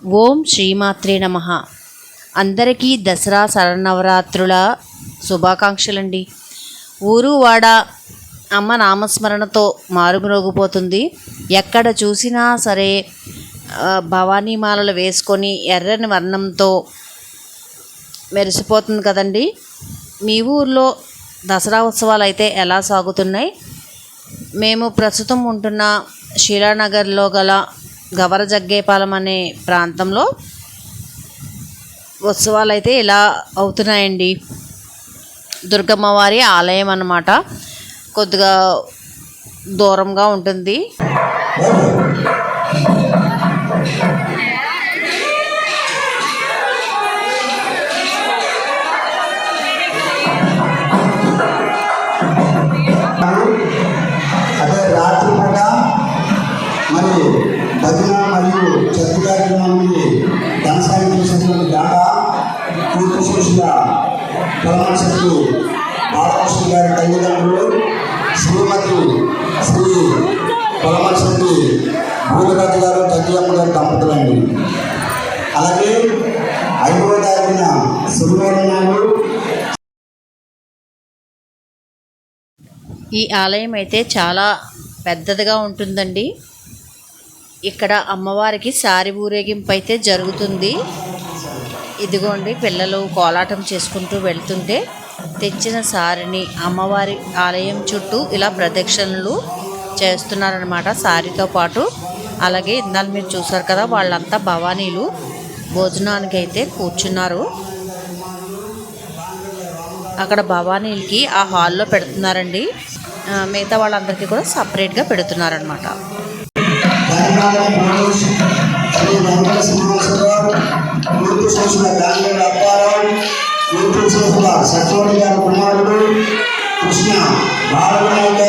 ఓం శ్రీమాత్రే నమః. అందరికీ దసరా శరన్నవరాత్రుల శుభాకాంక్షలండి. ఊరు వాడ అమ్మ నామస్మరణతో మారుమ్రోగిపోతుంది. ఎక్కడ చూసినా సరే భవానీ మాలలు వేసుకొని ఎర్రని వర్ణంతో మెరిసిపోతుంది కదండి. మీ ఊర్లో దసరా ఉత్సవాలు అయితే ఎలా సాగుతున్నాయి? మేము ప్రస్తుతం ఉంటున్న శీలానగర్లో గల గవరజగ్గేపాలెం అనే ప్రాంతంలో ఉత్సవాలు అయితే ఇలా అవుతున్నాయండి. దుర్గమ్మవారి ఆలయం అన్నమాట. కొద్దిగా దూరంగా ఉంటుంది. అదే రాత్రిపూట మరి భజన మరియు చర్చ కార్యక్రమాన్ని కొనసాగించేటువంటి గాథ పూర్తి చేసిన పరమశక్తి బాలకృష్ణ గారి తల్లిదండ్రులు శ్రీమతి శ్రీ పరమశక్తి భూమిరాజు గారు తల్లియమ్మ గారి దంపతులండి. అలాగే 5వ తారీఖున శనివారం నాడు ఈ ఆలయం అయితే చాలా పెద్దదిగా ఉంటుందండి. ఇక్కడ అమ్మవారికి సారి ఊరేగింపు అయితే జరుగుతుంది. ఇదిగోండి, పిల్లలు కోలాటం చేసుకుంటూ వెళ్తుంటే తెచ్చిన సారిని అమ్మవారి ఆలయం చుట్టూ ఇలా ప్రదక్షిణలు చేస్తున్నారనమాట సారితో పాటు. అలాగే ఇందాక మీరు చూసారు కదా, వాళ్ళంతా భవానీలు భోజనానికి అయితే కూర్చున్నారు. అక్కడ భవానీలకి ఆ హాల్లో పెడుతున్నారండి. మిగతా వాళ్ళందరికీ కూడా సపరేట్గా పెడుతున్నారనమాట. కుమారుడు కృష్ణ బాలనాయక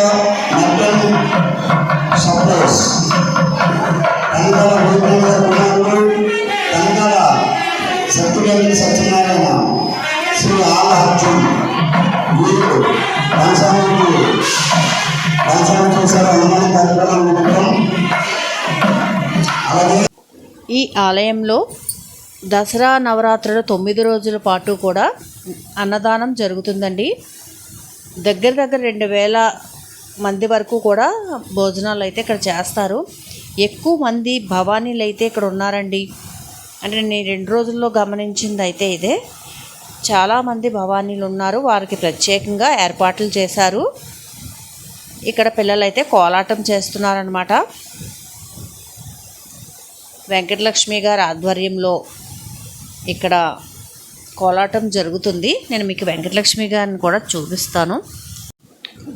సప్లైస్ కనకాల కుమారుడు కనకాల సత్యగంగి సత్యనారాయణ శ్రీ ఆలహర్జున్ వీరు పంచాంగం చేశారు. హనుమాన్ కార్యక్రమం నిమిత్తం. అలాగే ఈ ఆలయంలో దసరా నవరాత్రుల 9 రోజుల పాటు కూడా అన్నదానం జరుగుతుందండి. దగ్గర 2000 మంది వరకు కూడా భోజనాలు అయితే ఇక్కడ చేస్తారు. ఎక్కువ మంది భవానీలు అయితే ఇక్కడ ఉన్నారండి. అంటే నేను 2 రోజుల్లో గమనించింది అయితే ఇదే. చాలామంది భవానీలు ఉన్నారు. వారికి ప్రత్యేకంగా ఏర్పాట్లు చేశారు. ఇక్కడ పిల్లలు అయితే కోలాటం చేస్తున్నారనమాట. వెంకటలక్ష్మి గారి ఆధ్వర్యంలో ఇక్కడ కోలాటం జరుగుతుంది. నేను మీకు వెంకటలక్ష్మి గారిని కూడా చూపిస్తాను.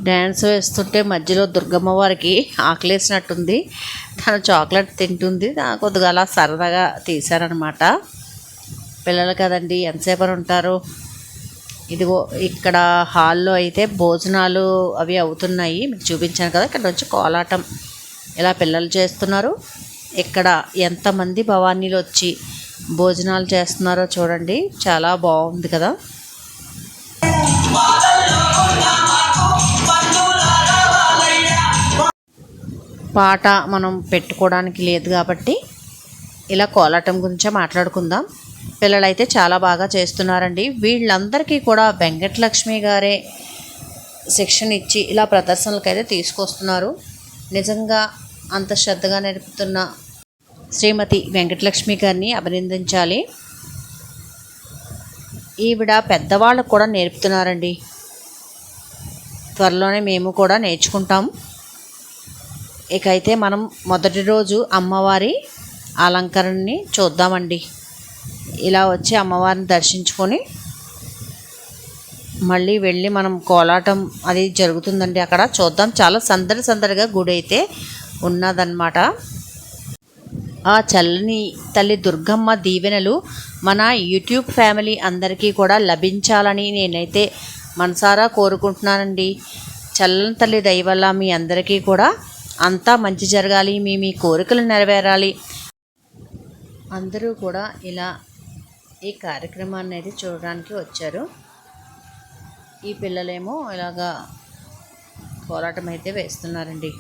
డ్యాన్స్ వేస్తుంటే మధ్యలో దుర్గమ్మ వారికి ఆకలేసినట్టుంది. తను చాక్లెట్ తింటుంది. కొద్దిగా అలా సరదాగా తీశారనమాట. పిల్లలు కదండి, ఎంతసేపు ఉంటారు. ఇదిగో ఇక్కడ హాల్లో అయితే భోజనాలు అవి అవుతున్నాయి. మీకు చూపించాను కదా, ఇక్కడ నుంచి కోలాటం ఇలా పిల్లలు చేస్తున్నారు. ఇక్కడ ఎంతమంది భవానీలు వచ్చి భోజనాలు చేస్తున్నారో చూడండి. చాలా బాగుంది కదా. పాట మనం పెట్టుకోవడానికి లేదు కాబట్టి ఇలా కోలాటం గురించే మాట్లాడుకుందాం. పిల్లలైతే చాలా బాగా చేస్తున్నారండి. వీళ్ళందరికీ కూడా వెంకటలక్ష్మి గారే శిక్షణ ఇచ్చి ఇలా ప్రదర్శనలకు అయితే తీసుకొస్తున్నారు. నిజంగా అంత శ్రద్ధగా నేర్పుతున్న శ్రీమతి వెంకటలక్ష్మి గారిని అభినందించాలి. ఈవిడ పెద్దవాళ్ళకు కూడా నేర్పుతున్నారండి. త్వరలోనే మేము కూడా నేర్చుకుంటాం. ఇకైతే మనం మొదటి రోజు అమ్మవారి అలంకరణని చూద్దామండి. ఇలా వచ్చి అమ్మవారిని దర్శించుకొని మళ్ళీ వెళ్ళి మనం కోలాటం అది జరుగుతుందండి. అక్కడ చూద్దాం. చాలా సందడిగా గుడి అయితే ఉన్నదన్నమాట. ఆ చల్లని తల్లి దుర్గమ్మ దీవెనలు మన యూట్యూబ్ ఫ్యామిలీ అందరికీ కూడా లభించాలని నేనైతే మనసారా కోరుకుంటున్నానండి. చల్లని తల్లి దయ వల్ల మీ అందరికీ కూడా అంతా మంచి జరగాలి. మీ కోరికలు నెరవేరాలి. అందరూ కూడా ఇలా ఈ కార్యక్రమాన్ని అయితే చూడడానికి వచ్చారు. ఈ పిల్లలేమో ఇలాగా కోలాటం అయితే వేస్తున్నారండి.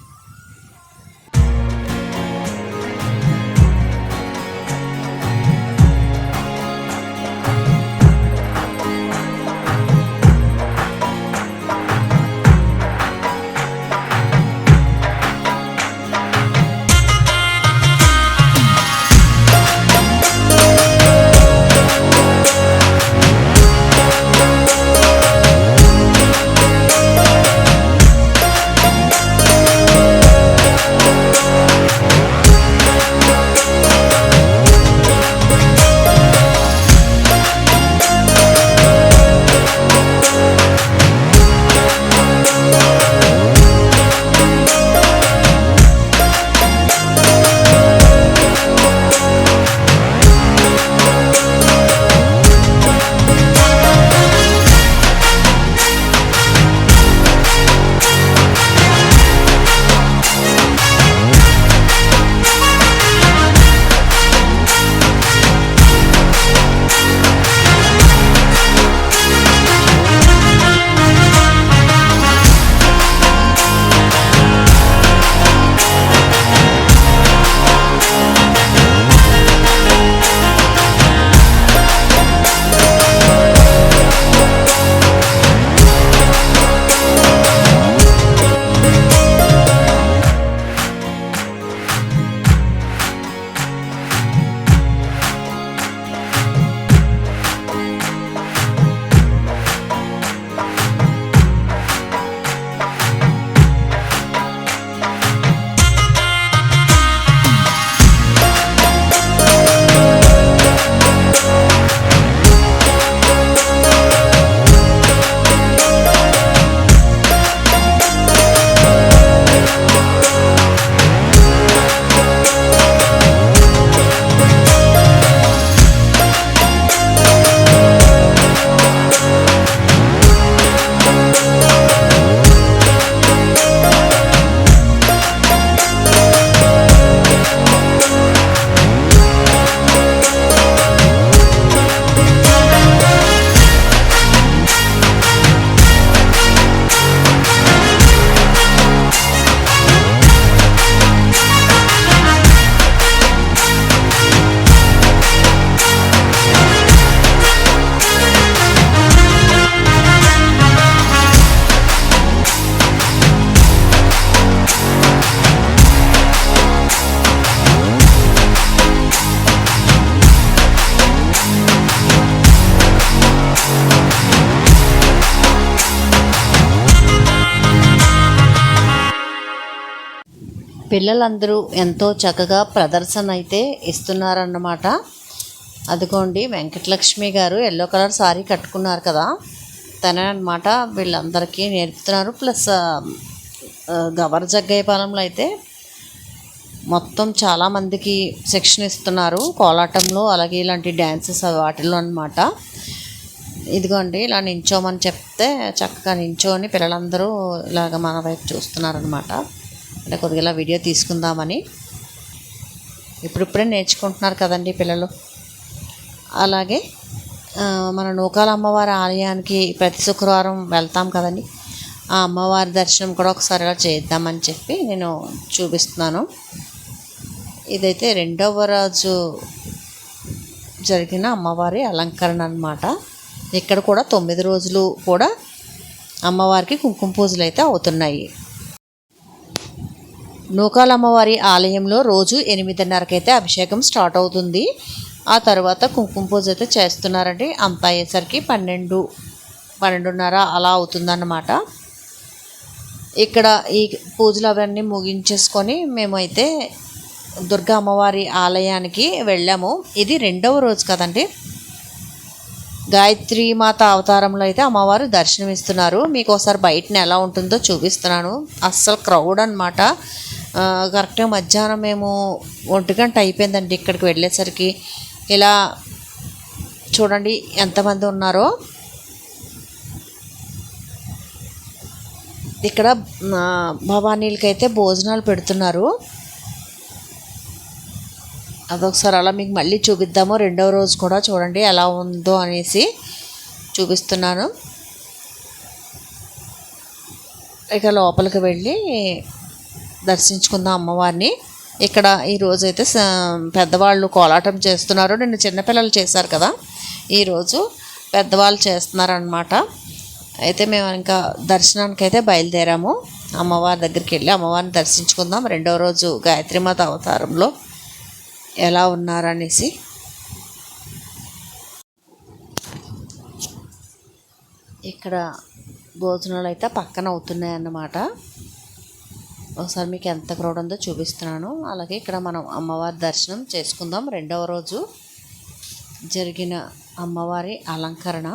పిల్లలందరూ ఎంతో చక్కగా ప్రదర్శన అయితే ఇస్తున్నారన్నమాట. అదిగోండి వెంకటలక్ష్మి గారు ఎల్లో కలర్ సారీ కట్టుకున్నారు కదా, తనే అన్నమాట వీళ్ళందరికీ నేర్పుతున్నారు. ప్లస్ గవర్ జగ్గయ్యపాలెంలో అయితే మొత్తం చాలామందికి శిక్షణ ఇస్తున్నారు కోలాటంలో, అలాగే ఇలాంటి డ్యాన్సెస్ వాటిల్లో అన్నమాట. ఇదిగోండి ఇలా నించోమని చెప్తే చక్కగా నించోని పిల్లలందరూ ఇలాగ మన వైపు చూస్తున్నారనమాట. అంటే కొద్దిగా ఇలా వీడియో తీసుకుందామని. ఇప్పుడిప్పుడే నేర్చుకుంటున్నారు కదండి పిల్లలు. అలాగే మన నూకాల అమ్మవారి ఆలయానికి ప్రతి శుక్రవారం వెళ్తాం కదండి, ఆ అమ్మవారి దర్శనం కూడా ఒకసారి ఇలా చేద్దామని చెప్పి నేను చూపిస్తున్నాను. ఇదైతే 2వ రోజు జరిగిన అమ్మవారి అలంకరణ అన్నమాట. ఇక్కడ కూడా 9 రోజులు కూడా అమ్మవారికి కుంకుమ పూజలు అయితే అవుతున్నాయి. నూకాల అమ్మవారి ఆలయంలో రోజు 8:30కైతే అభిషేకం స్టార్ట్ అవుతుంది. ఆ తర్వాత కుంకుమ పూజ అయితే చేస్తున్నారండి. అంత అయ్యేసరికి 12, 12:30 అలా అవుతుందన్నమాట. ఇక్కడ ఈ పూజలు అవన్నీ ముగించేసుకొని మేమైతే దుర్గా అమ్మవారి ఆలయానికి వెళ్ళాము. ఇది 2వ రోజు కదండి. గాయత్రి మాత అవతారంలో అయితే అమ్మవారు దర్శనమిస్తున్నారు. మీకు ఒకసారి బయటని ఎలా ఉంటుందో చూపిస్తున్నాను. అస్సలు క్రౌడ్ అనమాట. కరెక్ట్గా మధ్యాహ్నం మేము 1 గంట అయిపోయిందండి ఇక్కడికి వెళ్ళేసరికి. ఇలా చూడండి ఎంతమంది ఉన్నారో. ఇక్కడ భవానీలకైతే భోజనాలు పెడుతున్నారు. అదొకసారి అలా మీకు మళ్ళీ చూపిద్దాము. 2వ రోజు కూడా చూడండి ఎలా ఉందో అనేసి చూపిస్తున్నాను. ఇక లోపలికి వెళ్ళి దర్శించుకుందాం అమ్మవారిని. ఇక్కడ ఈరోజైతే పెద్దవాళ్ళు కోలాటం చేస్తున్నారు. నిన్న చిన్నపిల్లలు చేశారు కదా, ఈరోజు పెద్దవాళ్ళు చేస్తున్నారనమాట. అయితే మేము ఇంకా దర్శనానికి అయితే బయలుదేరాము. అమ్మవారి దగ్గరికి వెళ్ళి అమ్మవారిని దర్శించుకుందాం. 2వ రోజు గాయత్రీమాత అవతారంలో ఎలా ఉన్నారనేసి. ఇక్కడ భోజనాలు అయితే పక్కన అవుతున్నాయి అన్నమాట. ఒకసారి మీకు ఎంత క్రౌడ్ ఉందో చూపిస్తున్నాను. అలాగే ఇక్కడ మనం అమ్మవారి దర్శనం చేసుకుందాం. 2వ రోజు జరిగిన అమ్మవారి అలంకరణ.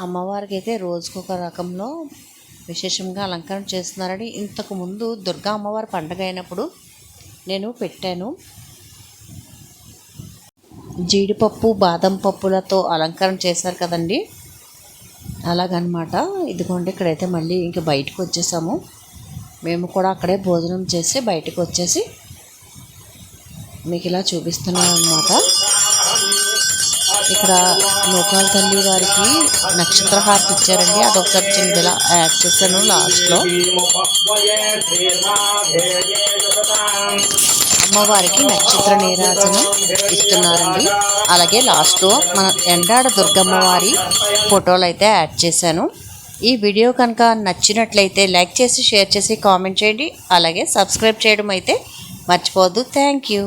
అమ్మవారికి అయితే రోజుకొక రకంలో విశేషంగా అలంకరణ చేస్తున్నారని ఇంతకుముందు దుర్గా అమ్మవారి పండుగ అయినప్పుడు నేను పెట్టాను. జీడిపప్పు బాదం పప్పులతో అలంకరణ చేశారు కదండి, అలాగనమాట. ఇదిగోండి ఇక్కడైతే మళ్ళీ ఇంక బయటకు వచ్చేసాము. మేము కూడా అక్కడే భోజనం చేసి బయటకు వచ్చేసి మీకు ఇలా చూపిస్తున్నాను అనమాట. ఇక్కడ నూకాల తల్లి వారికి నక్షత్ర హారతి ఇచ్చారండి. అదొకసారి చిన్నదిలా యాడ్ చేశాను లాస్ట్లో. అమ్మవారికి నక్షత్ర నీరాజనం ఇస్తున్నారండి. అలాగే లాస్ట్లో మన ఎండాడ దుర్గమ్మవారి ఫోటోలు అయితే యాడ్ చేశాను. ఈ వీడియో కనుక నచ్చినట్లయితే లైక్ చేసి షేర్ చేసి కామెంట్ చేయండి. అలాగే సబ్స్క్రైబ్ చేయడం అయితే మర్చిపోవద్దు. Thank you.